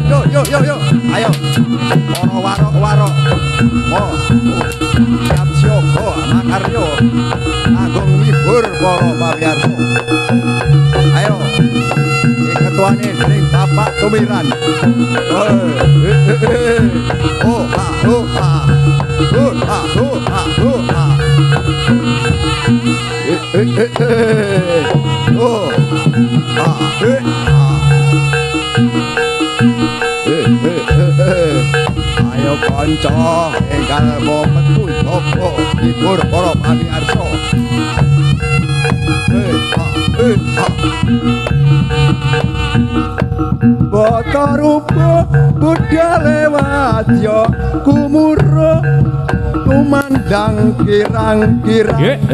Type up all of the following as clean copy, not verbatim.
Yo. Ayo. Warok. Oh. Siap sioko makaryo. Agung wibur para pamirsa. Ayo. Ketuane ning Bapak Tumiran. Ayo kanca enggal metu sapa hibur para pamirsa. Bata rupa Buddha lewat yo kumuro tumandang kirang-kirang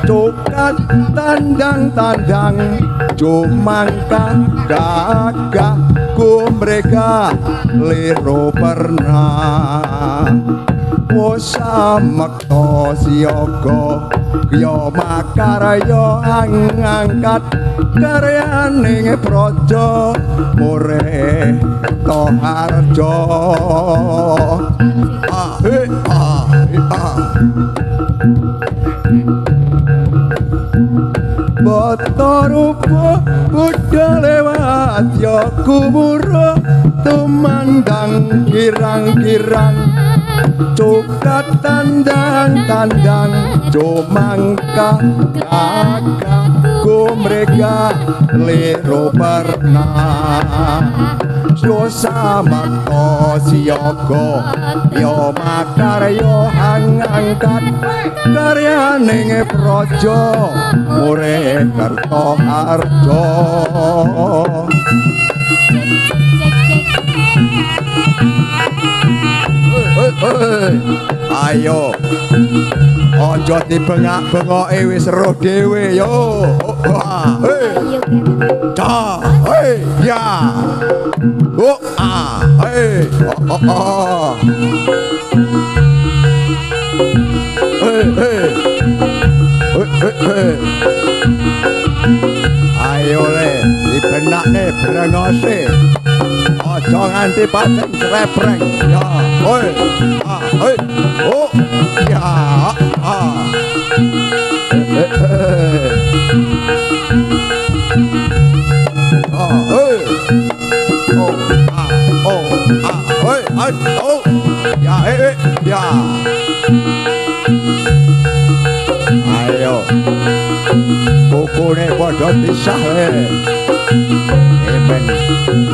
cokat tandang-tandang cumangkang gagah ku mereka liro pernah wosamekta siyaga ya makarya angkat karyaning praja mureh toharja bata rupa Buddha lewat ya kumuro tumandang kirang-kirang cokat tandang-tandang cumangka kakak ku mereka lero pernah Yosamekta siyaga ya makarya angkat karyaning praja mureh kerta harja. Ayo aja dibengak-bengoke wis ero dhewe yo. Ya. Ayo le dibenakne brengose. Aja nganti pancen srepreng. Ya. Ya. Ya. Ayo. Bukune padha pisah le. Emen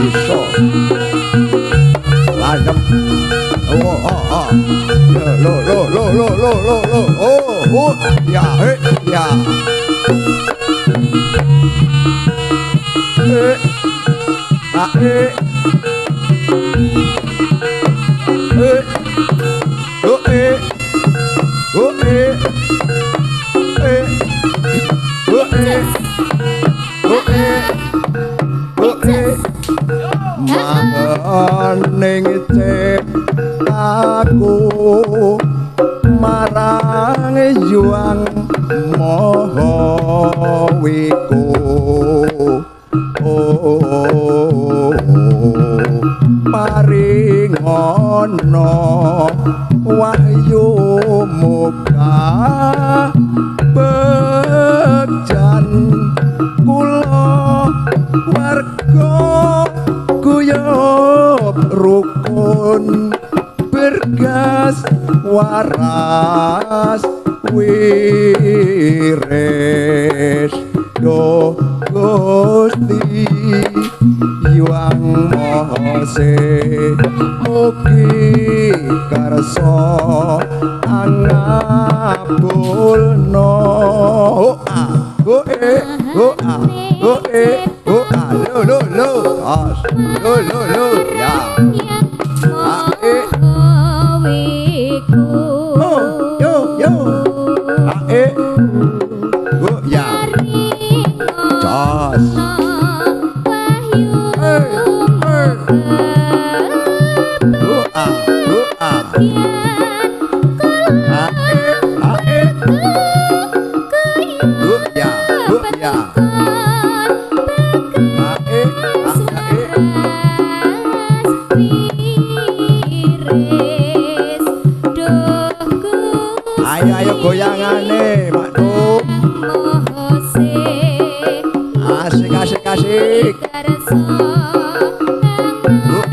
iso. Ladem. Lo. Ya. Maning aku marang yuang moho wiku paringono wahyu muka bekjan kula warga guyub rukun bergas waras wires do Gusti Hyang Mahase mugi karsa angabulno lo ya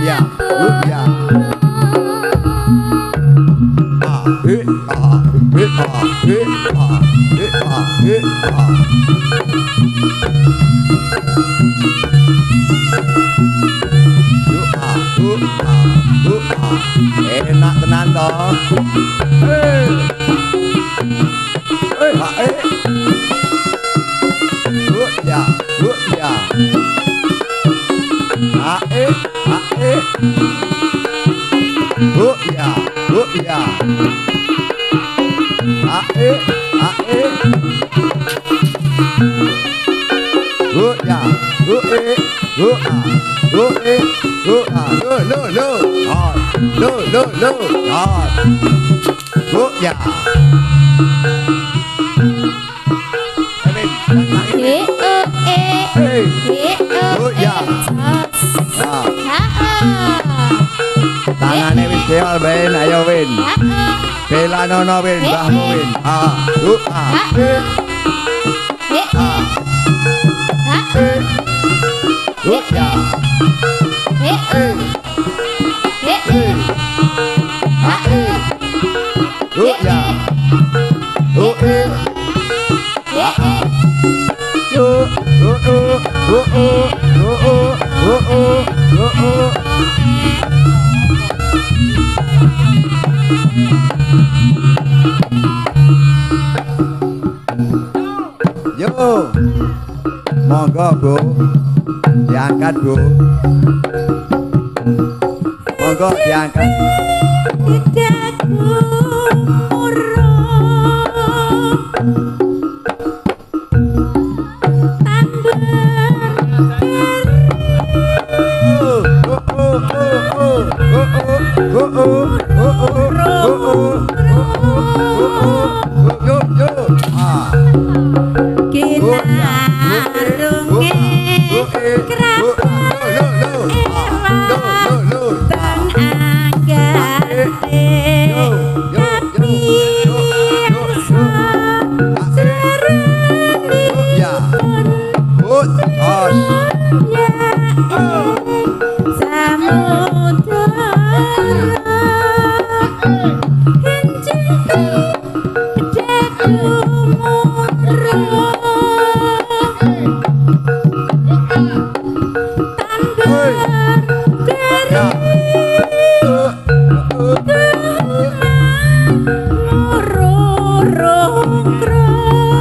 ya, ya. Enak tenan toh. Ya, ya. Ya, ya. Tangane wis deol ben, ayo win. Bela nono win, mbahmu win. Yo, monggo Bu, diangkat Bu, monggo diangkat.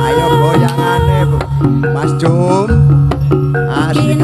Ayo goyangane Bu, Mas Jum. Asik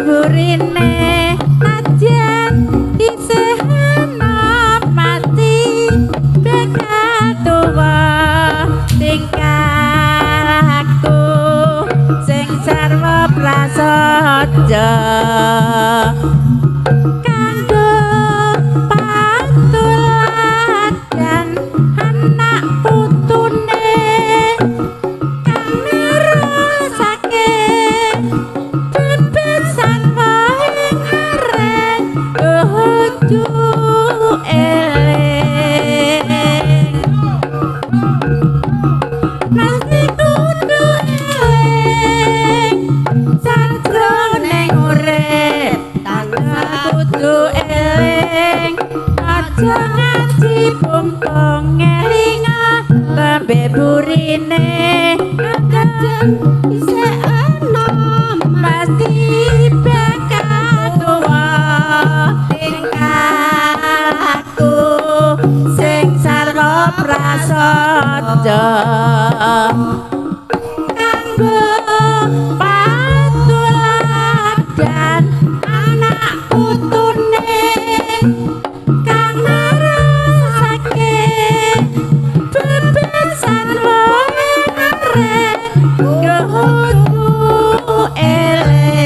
Burine najan sarwa prasaja kanggo patuladan anak putune kang nerusake bebesan wae areng ojo eling mesti kudu eling sanjroning urip tanpa kudu eling aja ngaji bumpong ngelinga lembe burine kadang isih enom pasti bakal tuwa tingkahku sing sarwa prasaja kanggo patuladan anak putune kang nerusake bebesan wae areng kudu eling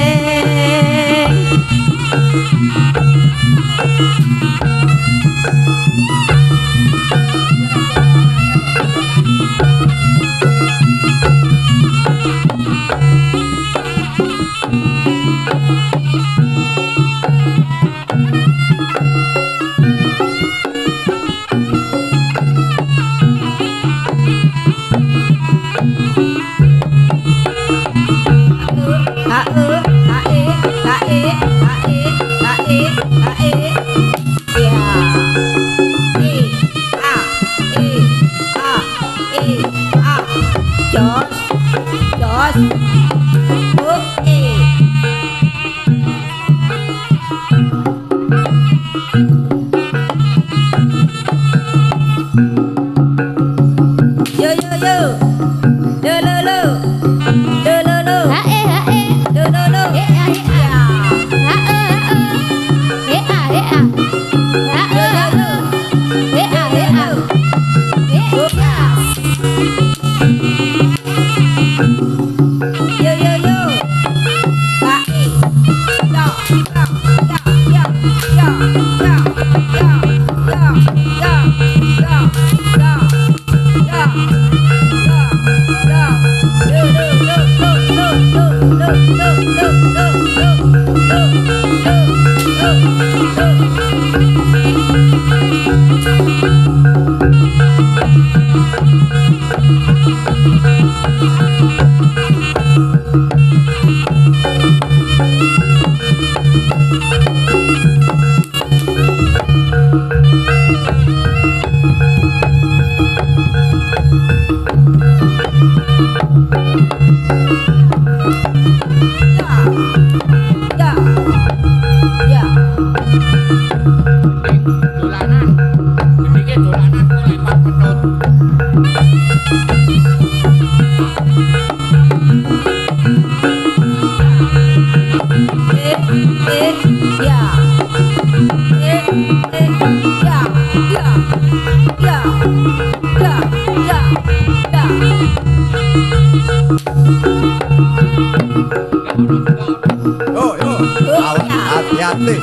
hati-hati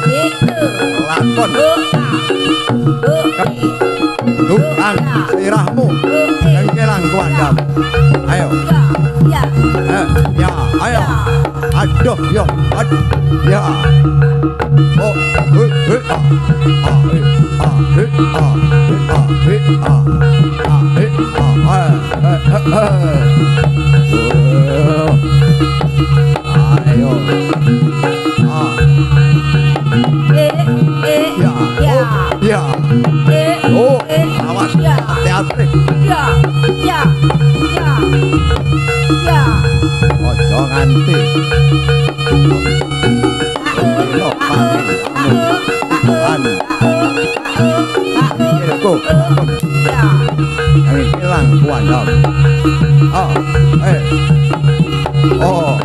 lakon dukan sirahmu yang kelang kuandam ayo ya ayo aduh yo aduh ya oh ayo ya oh awas hati-hati ya ojo nganti lo paling kamu kirku yang hilang kuandam oh oh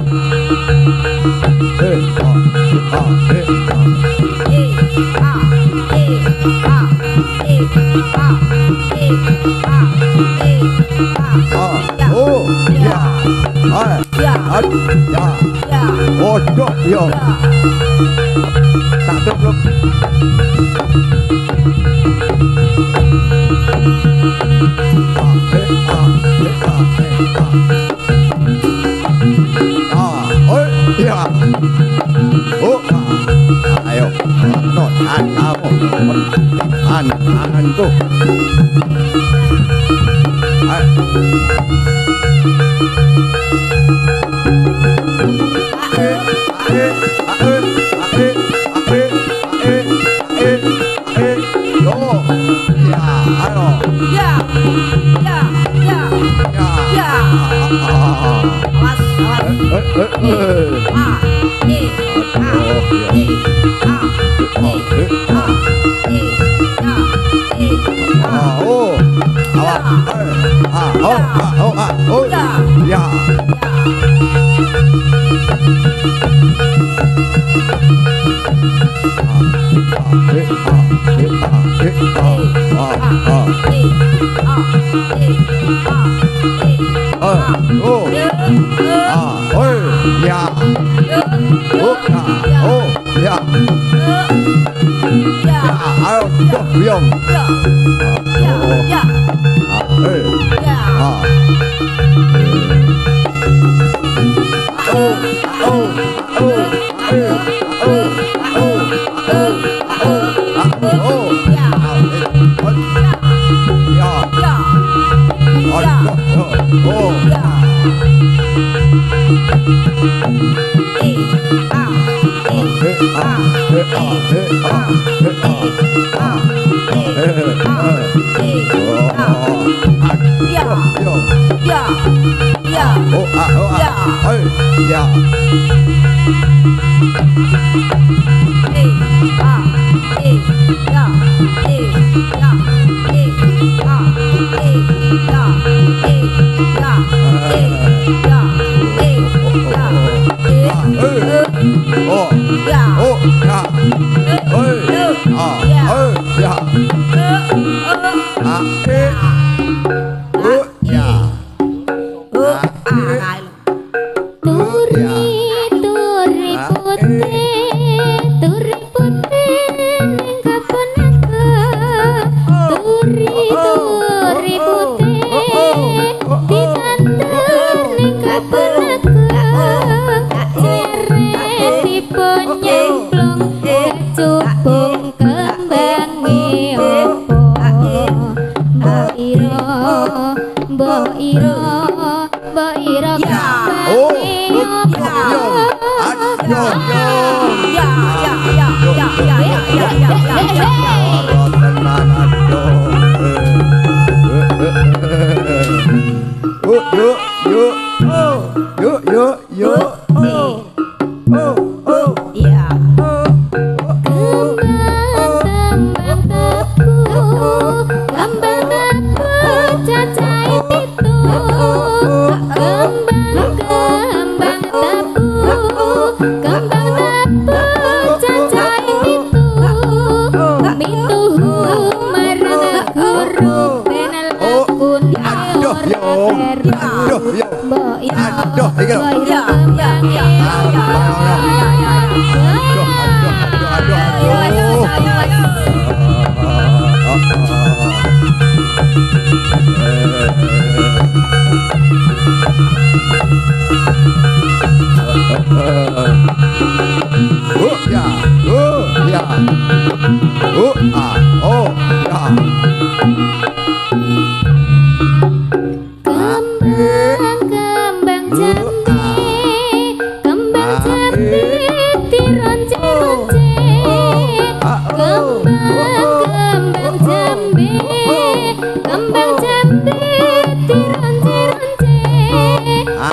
Oh, ya. Ya. Oh, dok, yo. Tak belum. Ya. Oh, ayo. Not kamu. Anganku.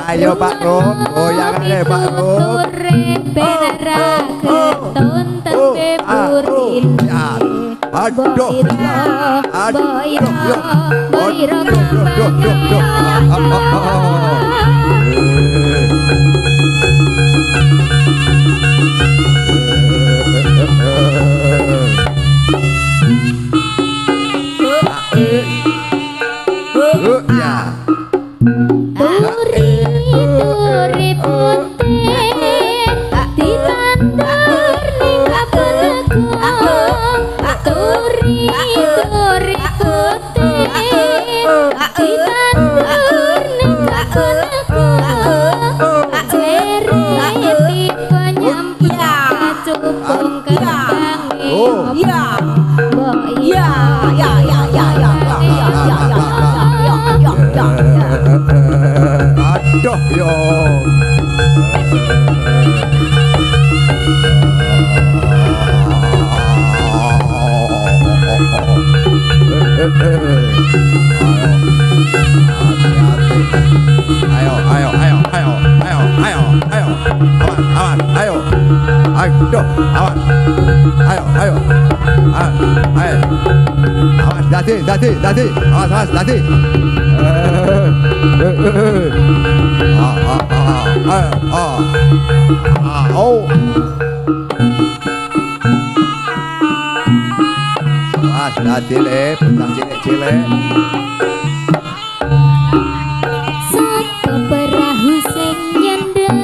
Ayo Pak Ro, goyang aja Pak Ro. Aduh, Yo. Ayo, ayo, ayo, ayo, ayo, ayo, ayo, awan, awan, ayo, ayo, awan, ayo, ayo, ayo, awan, dati, awas, awas, dati, oh, awas, dati le, putar cilik-cilik. Perahu sing nyender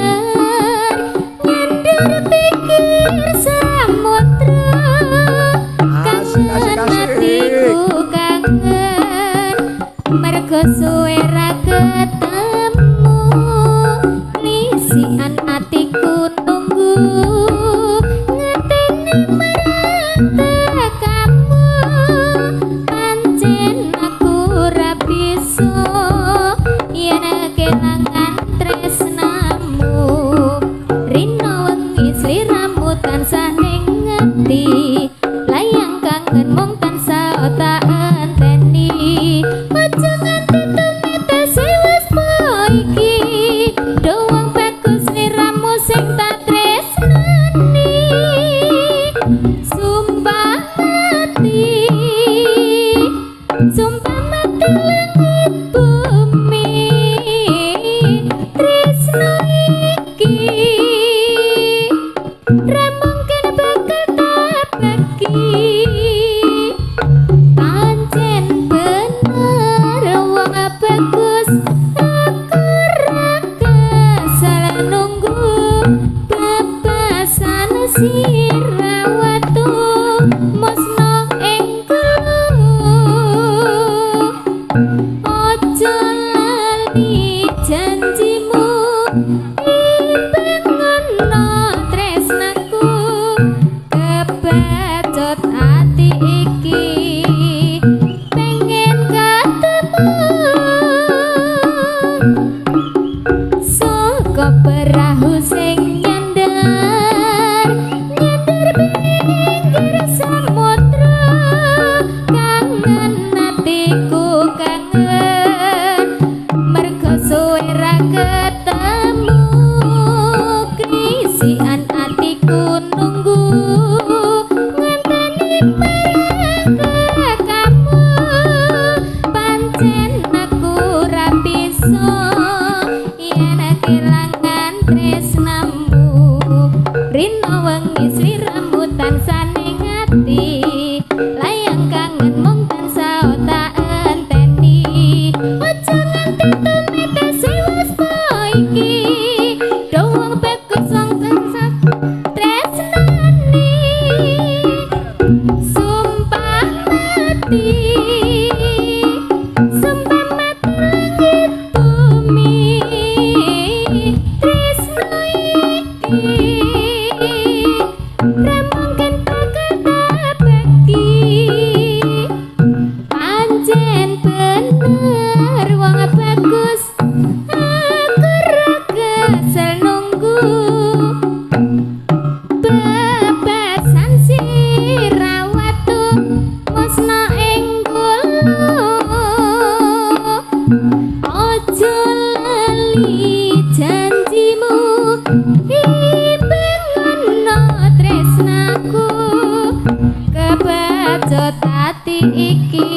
pikir samudra kangen atiku kangen mergo suwe ra ketemu lisian atiku nunggu ngeteni marang kamu pancen aku ra bisa yen kelangan tresnamu rino wengi sliramu tansah ning ngati layang kangen mung tansah tak enteni aja nganti tumetes wis po iki doang bagus sliramu sing tak tresnani sumpah mati langit bumi tresno iki ra mungkin bakal tak bagi pancen bener wong bagus aku ra kesal nunggu bebasan sirawatu musno ing ojo lali janjimu ibengono tresnaku kebacut ati iki pengen ketemu saka perahu sing nyender pinggir samudra kangen atiku kangen mergo suwe ra ketemu krisian atiku nunggu ngenteni marang kamu pancen aku ra bisa yen kelangan tresnamu rino wengi sliramu tansah ning ati layang kangen mung tansah tak enteni aja nganti tumetes wis po iki doang bagus wong tansah tresnani sumpah mati langit bumi tresno iki ra mungkin bakal tak bagi pancen bener wong bagus aku ra kesel nunggu bebasan sirawatu musna ing ojo lali janjimu ibengono tresnaku kebacut ati iki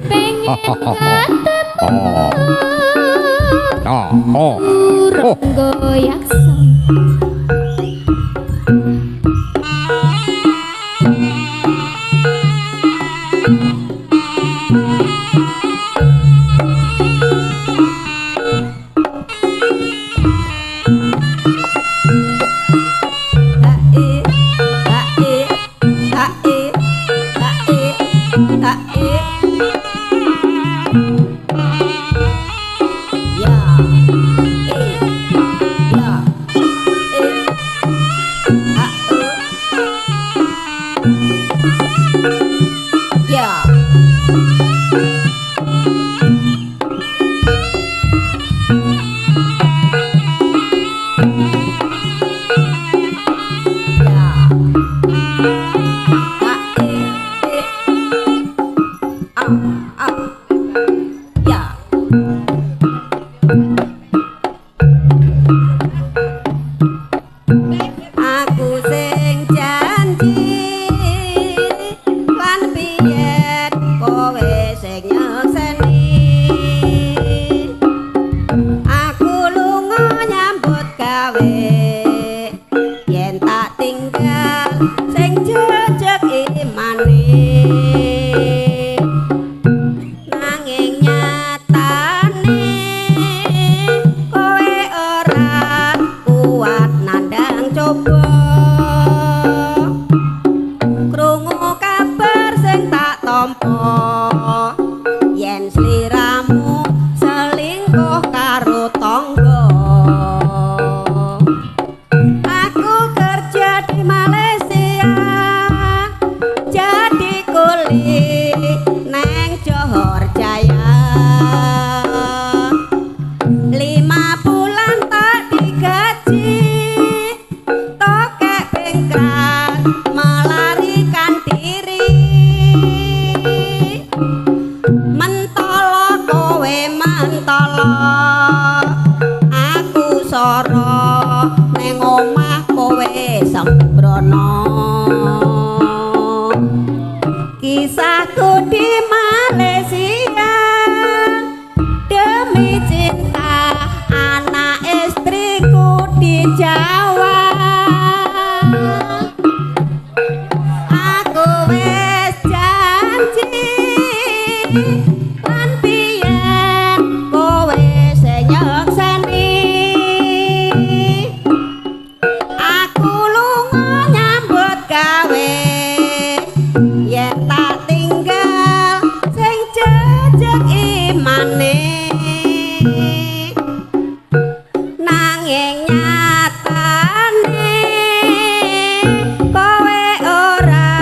pengen ketemu urung goyak ya coba krungu kabar sing tak tampa yen sliramu selingkuh karo tangga. Aku kerja di Malaysia jadi kuli neng Johor Jaya. 5 bulan tak digaji tokek bengkrak melarikan diri. Mentolo kowe mentolo aku soro neng omah kowe sembrono. Kisahku di Malaysia demi cinta anak istriku di Jawa. Aku wis janji lan biyen kowe sing nyekseni. Aku lunga nyambut gawe yen tak tinggal sing jejeg imane. Nanging nyatane kowe ora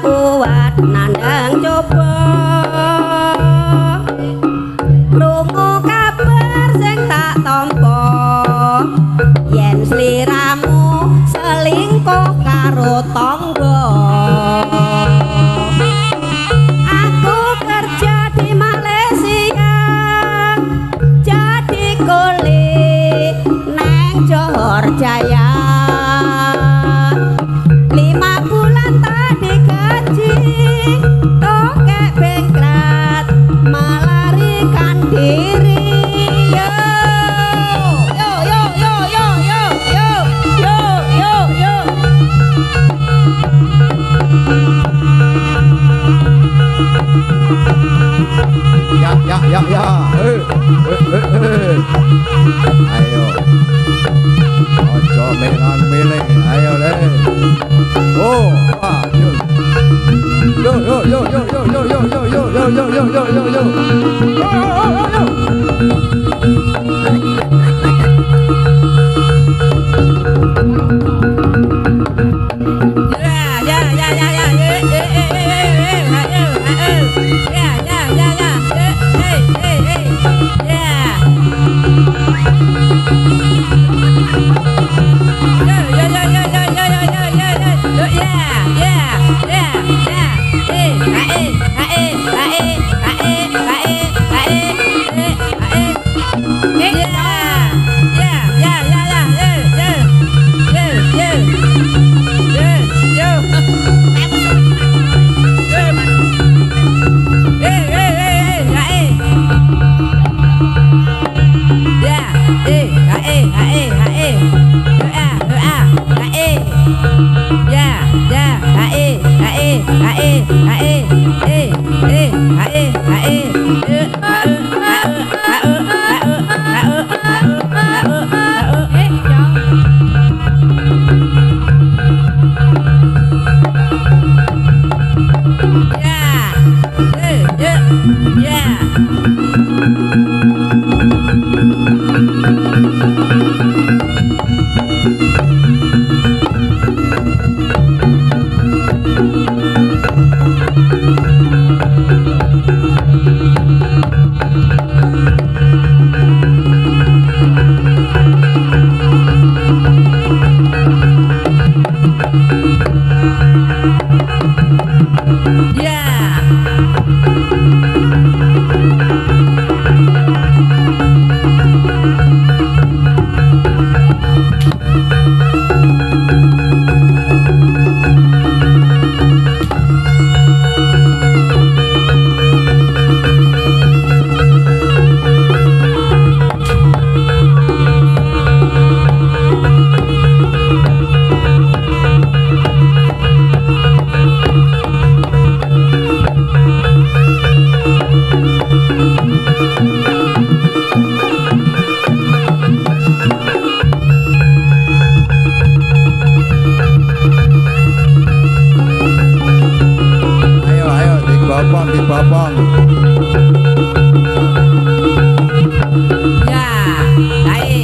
kuat nandang coba. Krungu kabar sing tak tampa yen sliramu selingkuh karo tangga. Aku kerja di Malaysia jadi kuli neng Johor Jaya. 5 bulan tak digaji tokek bengkrat melarikan diri. Yo yo yo yo yo yo yo yo yo yo. Ya. Ayo. Ojo milih. Ayo le. Oh, yo. Yo. dibopong. Ya, hae,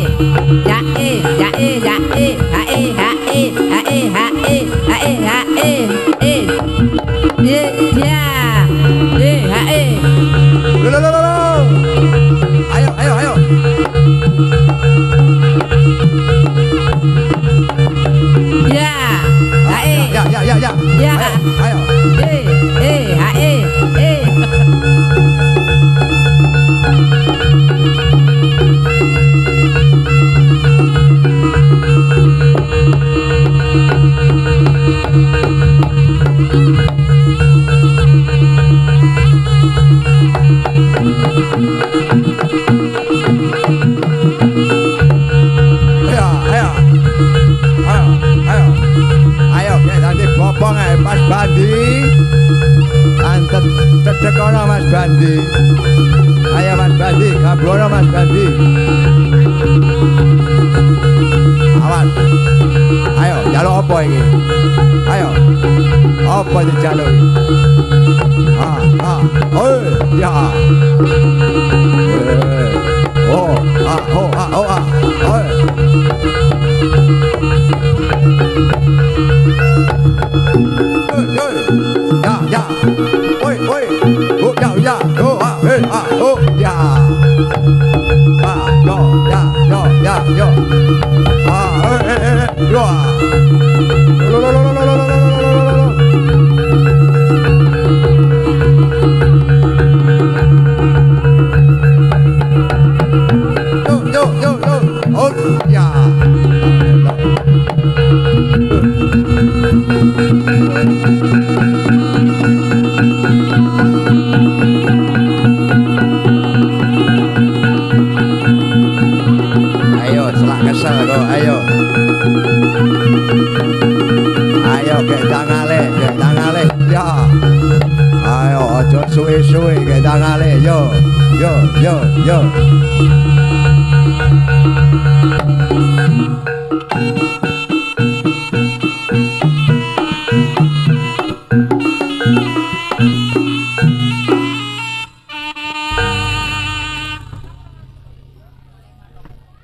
jae, jae, jae, hae, hae, hae, hae, hae, hae, ye, ya, ye, hae. Lo. Ayo. Ya, hae, Ya. ya, Ayo. hae, Ayo, nanti bopong ae Mas Bandi. Antet cedek ono Mas Bandi. Ayo Mas Bandi, kabur Mas Bandi. Awan. Ayo, jaluk apa iki? Ayo. Apa dijaluk iki? Ya. Oh. Ya. Oi. Oh, ya. Oh, ya. Yo. Yo. Yo. Oh, ya. Ayo, selak kesel kok, ayo. Ayo, gek tangale. Ya. Ayo, ojo suwe-suwe gek tangale, yo.